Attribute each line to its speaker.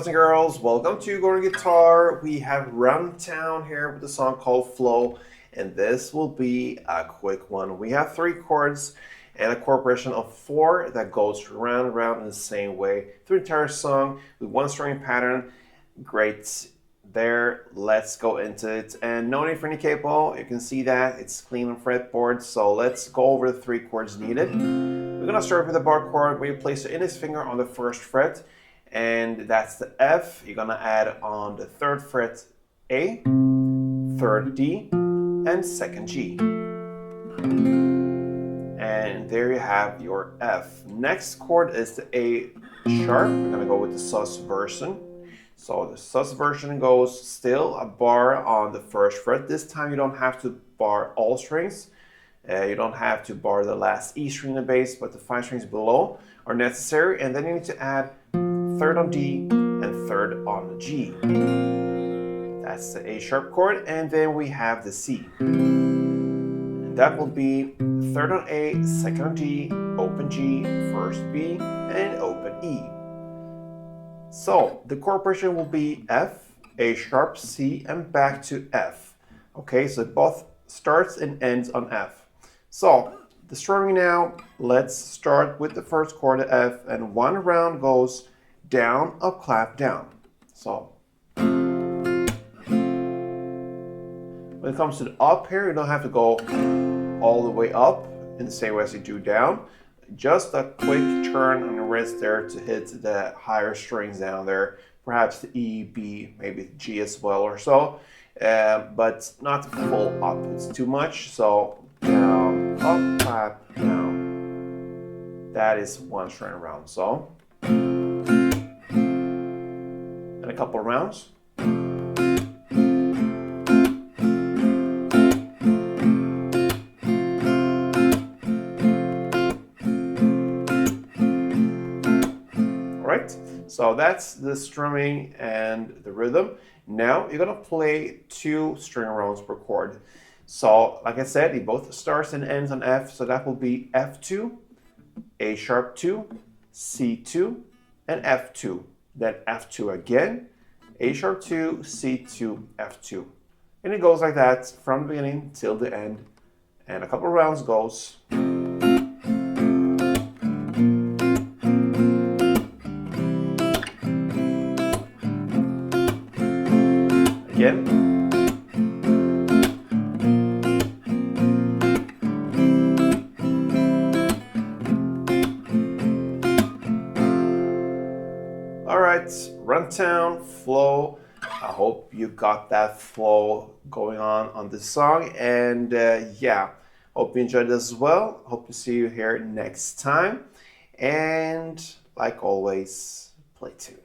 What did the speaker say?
Speaker 1: boys and girls, welcome to Golden Guitar. We have Runtown here with a song called Flow, and this will be a quick one. We have 3 chords and a chord progression of 4 that goes round and round in the same way through the entire song with 1 string pattern. Great there. Let's go into it. And no need for any capo. You can see that it's clean on fretboard. So let's go over the 3 chords needed. We're gonna start with the bar chord where you place the index finger on the 1st fret. And that's the F. You're gonna add on the 3rd fret A, 3rd D, and 2nd G. And there you have your F. Next chord is the A sharp. We're gonna go with the sus version. So the sus version goes still a bar on the 1st fret. This time you don't have to bar all strings. You don't have to bar the last E string in the bass, but the 5 strings below are necessary. And then you need to add 3rd on D and 3rd on the G. That's the A sharp chord, and then we have the C. And that will be 3rd on A, 2nd on D, open G, 1st B, and open E. So the chord progression will be F, A sharp, C, and back to F. Okay, so it both starts and ends on F. So the strumming now, let's start with the 1st chord, F, and 1 round goes down, up, clap, down. So when it comes to the up here, you don't have to go all the way up in the same way as you do down. Just a quick turn on the wrist there to hit the higher strings down there. Perhaps the E, B, maybe the G as well or so. But not full up. It's too much. So down, up, clap, down. That is 1 string around. So and a couple of rounds. All right, so that's the strumming and the rhythm. Now you're gonna play 2 string rounds per chord. So like I said, it both starts and ends on F, so that will be F2, A sharp 2, C2, and F2. Then F2 again, A sharp 2, C2, F2. And it goes like that from the beginning till the end. And a couple of rounds goes. Again. All right, Runtown, Flow. I hope you got that flow going on this song. And yeah, hope you enjoyed this as well. Hope to see you here next time. And like always, play tuned.